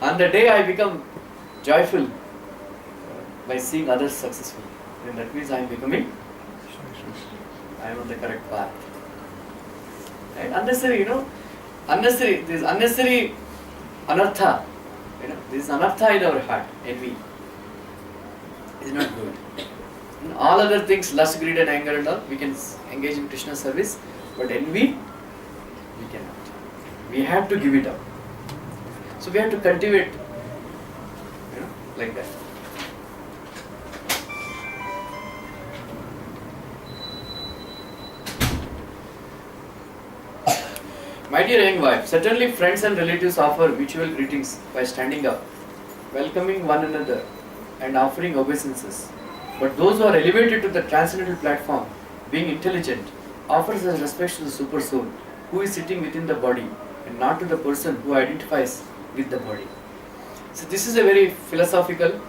On the day I become joyful by seeing others successful, then that means I am becoming, I am on the correct path. Right? Unnecessary, unnecessary, this unnecessary anartha, this anartha in our heart, envy, is not good. And all other things, lust, greed and anger and all, we can engage in Krishna service, but envy, we cannot. We have to give it up. So we have to cultivate, like that. My dear young wife, certainly friends and relatives offer mutual greetings by standing up, welcoming one another and offering obeisances. But those who are elevated to the transcendental platform, being intelligent, offers their respect to the super soul who is sitting within the body and not to the person who identifies with the body. So this is a very philosophical,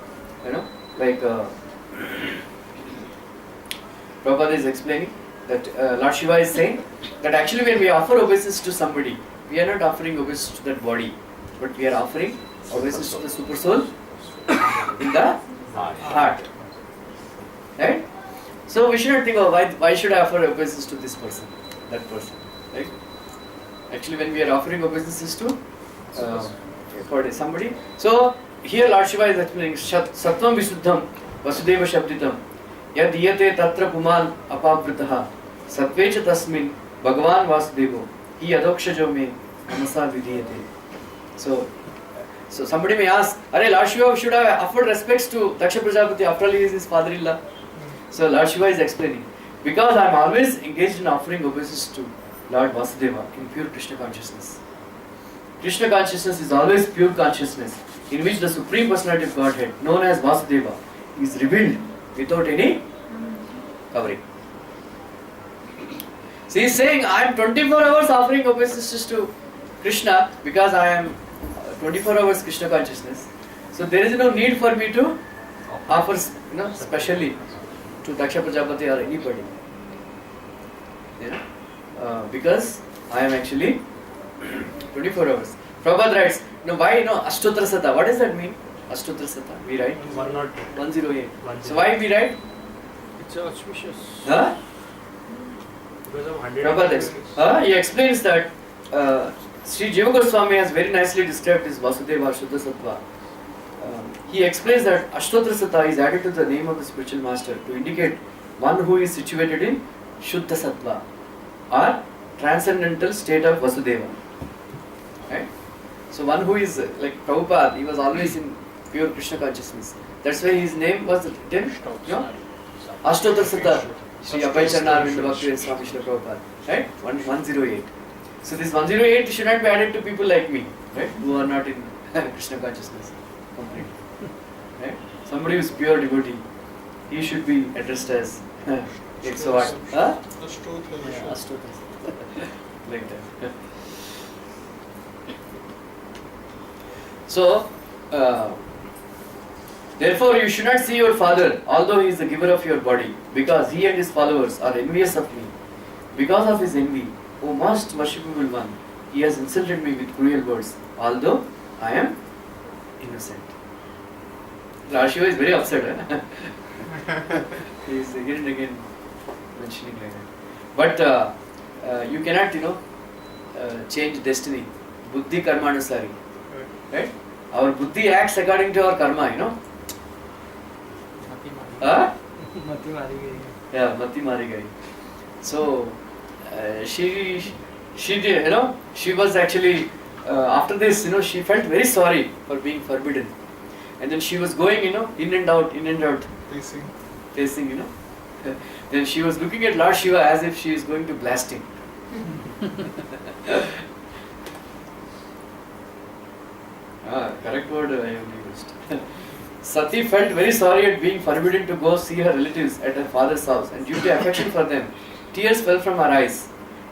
Prabhupada is explaining that Lord Shiva is saying that actually when we offer obeisance to somebody, we are not offering obeisance to that body, but we are offering obeisance to the super soul in the heart. Right? So we should not think, why should I offer obeisance to this person, that person, right? Actually when we are offering obeisances to somebody, so here Lord Shiva is explaining Sattvam Visuddham Vasudeva Shabditam Yad Diyate Tatra Puman Apavritah Satvecha Tasmin Bhagavan Vasudevo Hi Adokshajo Me Namasa Vidiyate. So somebody may ask, Lord Shiva should have offered respects to Daksha Prajapati, after all he is his father-in-law. So Lord Shiva is explaining, because I am always engaged in offering obeisances to Lord Vasudeva in pure Krishna consciousness. Krishna consciousness is always pure consciousness in which the Supreme Personality of Godhead, known as Vasudeva, is revealed without any covering. So he is saying, I am 24 hours offering obeisances to Krishna because I am 24 hours Krishna consciousness. So there is no need for me to offer, specially to Daksha Prajapati or anybody. Because I am actually 24 hours. Prabhupada writes, why Ashtotra Sata? What does that mean? Ashtotra Sata. We write 108. So why we write? It's auspicious. Huh? Because of 100. Prabhupada, he explains that Sri Jiva Goswami has very nicely described his Vasudeva Shuddha Sattva. He explains that Ashtotra Sata is added to the name of the spiritual master to indicate one who is situated in Shuddha Sattva or transcendental state of Vasudeva. Right? So one who is like Prabhupada, he was always in pure Krishna consciousness. That's why his name was Ashtotra Sata, Sri Abhay Charana Arvind Bhakti Swami Srila Prabhupada. Right? 108. So this 108 should not be added to people like me, right? Who are not in Krishna consciousness completely. Right? Somebody who is pure devotee, he should be addressed as so what? Ashtotra. Like that. So, therefore you should not see your father, although he is the giver of your body, because he and his followers are envious of me. Because of his envy, O most worshipable one, he has insulted me with cruel words, although I am innocent. Lord Shiva is very upset. He is again and again mentioning like that. But you cannot, change destiny. Buddhi karma anusari. Right? Our buddhi acts according to our karma, Huh? Yeah, mati mari gai. So she did, she was actually after this, she felt very sorry for being forbidden, and then she was going, in and out, facing, Then she was looking at Lord Shiva as if she is going to blast him. Correct word I have used. Sati felt very sorry at being forbidden to go see her relatives at her father's house, and due to affection for them, tears fell from her eyes.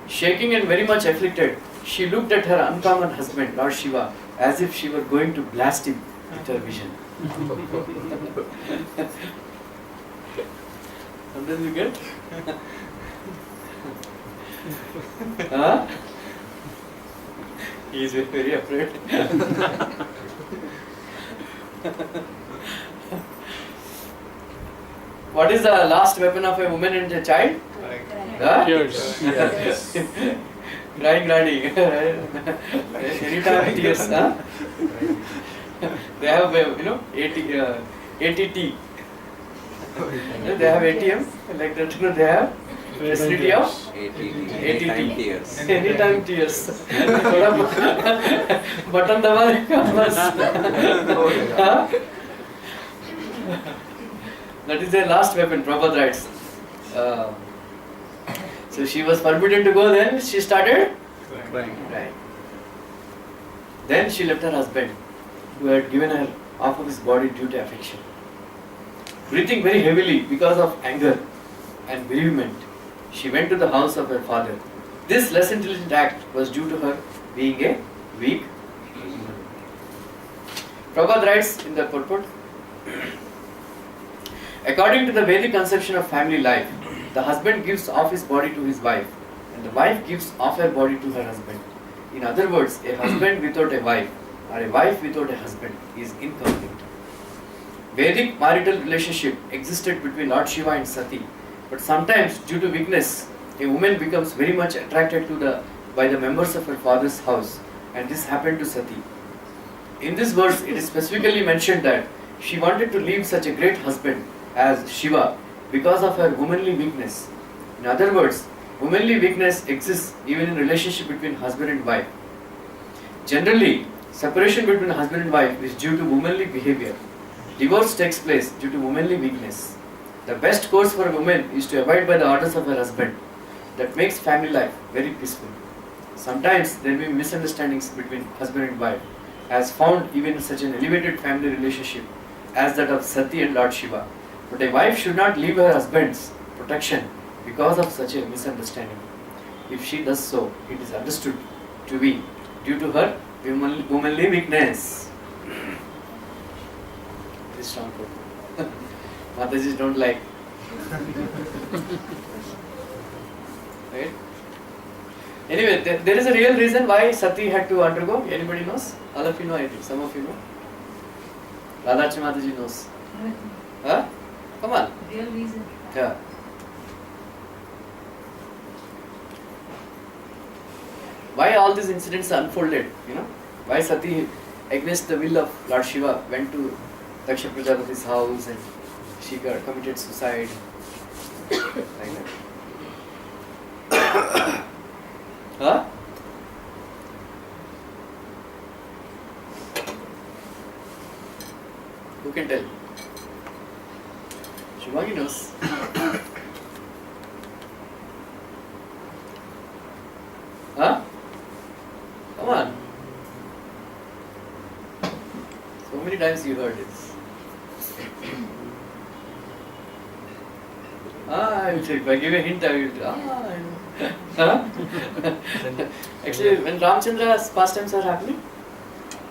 Shaking and very much afflicted, she looked at her uncommon husband, Lord Shiva, as if she were going to blast him with her vision. Sometimes you get? He is very afraid. What is the last weapon of a woman and a child? Huh? Tears. Yes. Crying granny. Anytime tears. Huh? They have, ATT. They have ATM. Like that, they have facility of Anytime tears. anytime tears. थोड़ा button दबा देगा बस. हाँ? That is their last weapon, Prabhupada writes. So she was forbidden to go, then she started crying. Then she left her husband, who had given her half of his body due to affection. Breathing very heavily because of anger and bereavement, she went to the house of her father. This less intelligent act was due to her being a weak woman. Prabhupada writes in the purport, according to the Vedic conception of family life, the husband gives off his body to his wife, and the wife gives off her body to her husband. In other words, a husband without a wife or a wife without a husband is incomplete. Vedic marital relationship existed between Lord Shiva and Sati, but sometimes due to weakness, a woman becomes very much attracted by the members of her father's house, and this happened to Sati. In this verse, it is specifically mentioned that she wanted to leave such a great husband as Shiva because of her womanly weakness. In other words, womanly weakness exists even in relationship between husband and wife. Generally, separation between husband and wife is due to womanly behavior. Divorce takes place due to womanly weakness. The best course for a woman is to abide by the orders of her husband. That makes family life very peaceful. Sometimes there may be misunderstandings between husband and wife, as found even in such an elevated family relationship as that of Sati and Lord Shiva. But a wife should not leave her husband's protection because of such a misunderstanding. If she does so, it is understood to be due to her womanly weakness. This strong quote. Mataji don't like. Right? Anyway, there is a real reason why Sati had to undergo. Anybody knows? All of you know, I think. Some of you know. Radhachi Mataji knows. Huh? Come on. Real reason. Yeah. Why all these incidents unfolded? Why Sati, against the will of Lord Shiva, went to Daksha Prajapati's house and she committed suicide. Like that. Huh? Who can tell? Shubhangi knows. Huh? Come on. So many times you heard this. I will tell you. If I give a hint, I will tell. I know. Huh? Actually, when Ramchandra's pastimes are happening,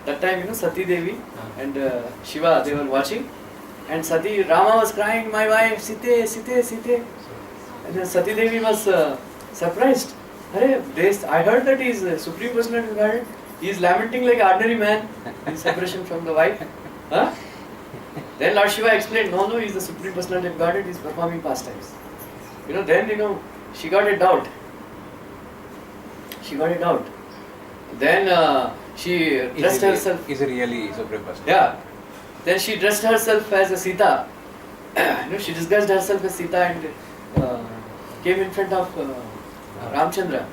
that time, Sati Devi and Shiva, they were watching. And Rama was crying, my wife, Site, Site, Site. And then Sati Devi was surprised. I heard that he is Supreme Personality of Godhead. He is lamenting like an ordinary man in separation from the wife. Huh? Then Lord Shiva explained, no, he is the Supreme Personality of Godhead, he is performing pastimes. Then, she got a doubt. Then she dressed herself. Is it really Supreme Personality? Yeah. Then she dressed herself as a Sita. She disguised herself as Sita and came in front of Ramchandra.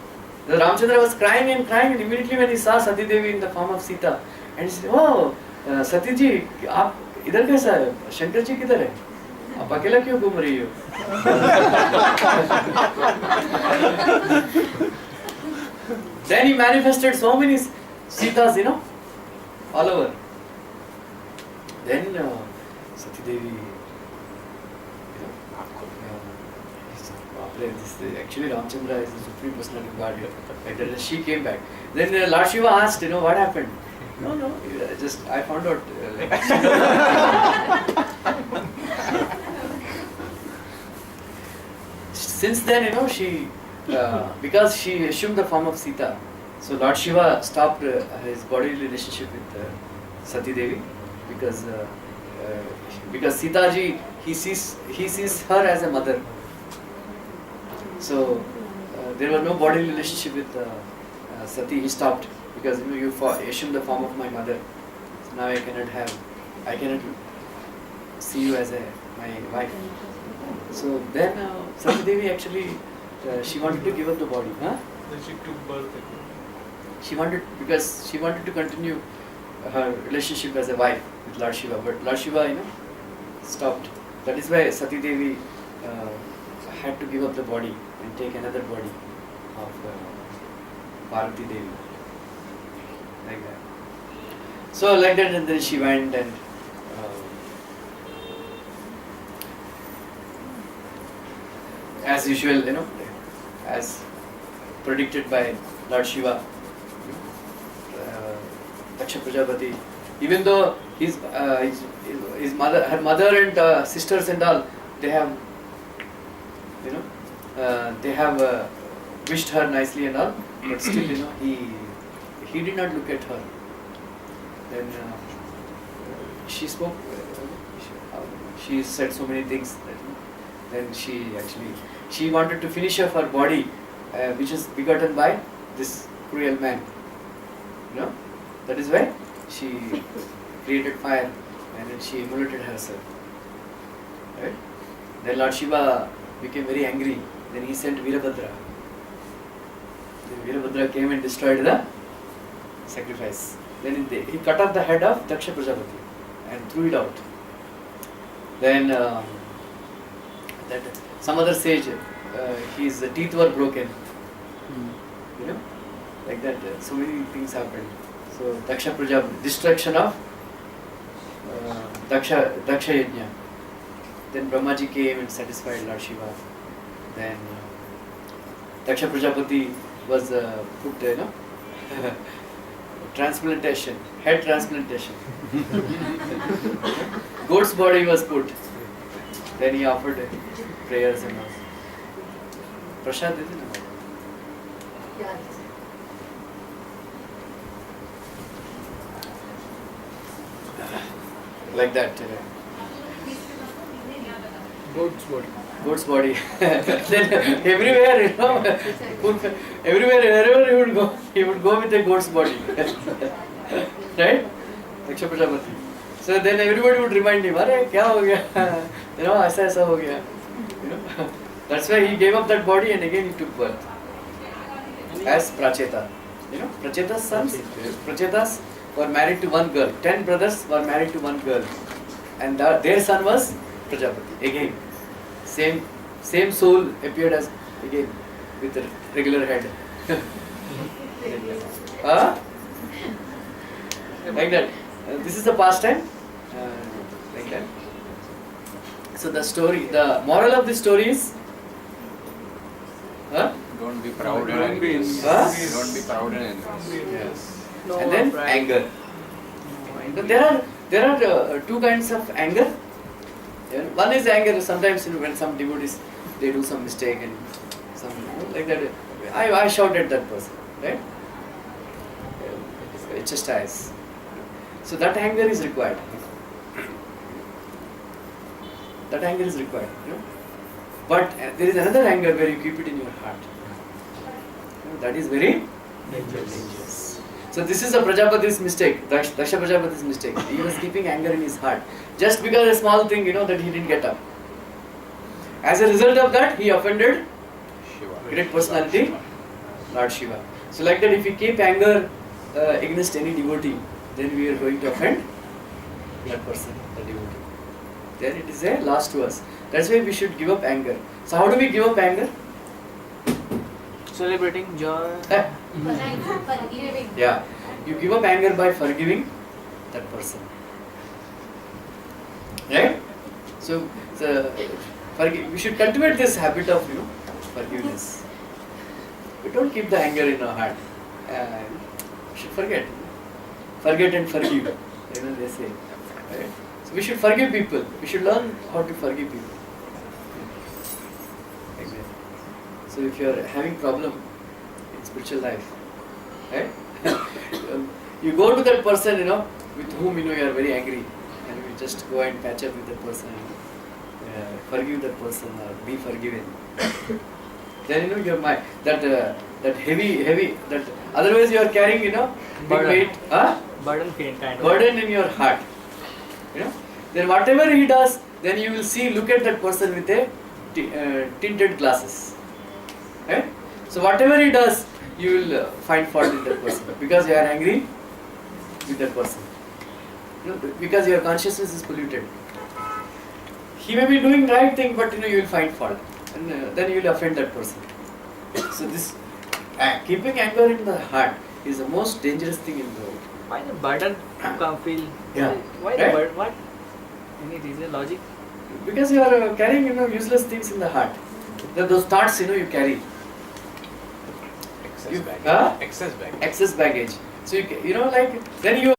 The Ramchandra was crying and immediately when he saw Sati Devi in the form of Sita, and he said, oh, Sati ji, आप इधर कैसा है? शंकर जी किधर है? आप अकेला क्यों घूम रही हो? Then he manifested so many Sitas, all over. Then Sati Devi, actually Ramchandra is the Supreme Personality of Godhead. Like that, she came back. Then Lord Shiva asked, what happened? No, just I found out. Since then, she, because she assumed the form of Sita, So Lord Shiva stopped his bodily relationship with Sati Devi because Sita ji, he sees her as a mother. So there was no bodily relationship with Sati. He stopped because you assume the form of my mother. So now I cannot see you as my wife. So then Sati Devi actually she wanted to give up the body, huh? Then she took birth again. She wanted to continue her relationship as a wife with Lord Shiva, but Lord Shiva, stopped. That is why Sati Devi had to give up the body and take another body of Parvati Devi, like that. So like that, and then she went and as usual, as predicted by Lord Shiva, Daksha Prajapati, even though his mother, her mother and sisters and all, they have, wished her nicely and all, but still, he did not look at her. Then she spoke. She said so many things that, then she wanted to finish off her body, which is begotten by this cruel man. That is why she created fire and then she immolated herself. Right? Then Lord Shiva became very angry. Then he sent Veerabhadra. Then Veerabhadra came and destroyed the sacrifice. Then he cut off the head of Daksha Prajapati and threw it out. Then that some other sage, his teeth were broken. Like that. So many things happened. So Daksha Prajapati, destruction of Daksha Yajna. Then Brahmaji came and satisfied Lord Shiva. Then Daksha Prajapati was put, transplantation, head transplantation. Goat's body was put. Then he offered prayers and all. Prasad did it? Like that. Goat's body. Goat's body. Then everywhere, everywhere, wherever he would go with a goat's body. Right? Daksha Prajapati. So then everybody would remind him, "Arey, kya ho gaya?" Aisa ho gaya. That's why he gave up that body and again he took birth. As Pracheta. Pracheta's sons. Prachetas were married to one girl. 10 brothers were married to one girl. And their son was Prajapati. Again. Same soul appeared as again with a regular head. Like that. This is the pastime. Like that. So the moral of the story is, Don't be proud and Don't be envious. Huh? Don't be proud and envious. yes. No And then pride. anger. There are two kinds of anger. One is anger. Sometimes when some devotees they do some mistake and some like that, I shout at that person, right? Chastise. So that anger is required. That anger is required. But there is another anger where you keep it in your heart. That is very dangerous. So this is a Prajapati's mistake, Daksha Prajapati's mistake. He was keeping anger in his heart. Just because a small thing, that he didn't get up. As a result of that, he offended Shiva. great personality, Lord Shiva. So like that, if we keep anger against any devotee, then we are going to offend that person, the devotee. Then it is a loss to us. That's why we should give up anger. So how do we give up anger? Celebrating joy. Yeah, you give up anger by forgiving that person. Right? So we should cultivate this habit of forgiveness. We don't keep the anger in our heart. We should forget and forgive. They say. Right? So we should forgive people. We should learn how to forgive people. So if you are having problem in spiritual life, Right? You go to that person, with whom you are very angry, and you just go and patch up with that person, and forgive that person or be forgiven. Then your mind that heavy that otherwise you are carrying big Burden. weight, Burden feeling kind of. burden in your heart. Then whatever he does, then you will look at that person with a tinted glasses. Right? So whatever he does, you will find fault in that person because you are angry with that person. Because your consciousness is polluted. He may be doing right thing, but you will find fault, and then you will offend that person. So this keeping anger in the heart is the most dangerous thing in the world. Why the burden you can feel? Yeah. Why the Right? burden? What? Any reason, logic? Because you are carrying useless things in the heart. Those thoughts you carry. Excess You- baggage. Huh? Excess baggage. Excess baggage. So then you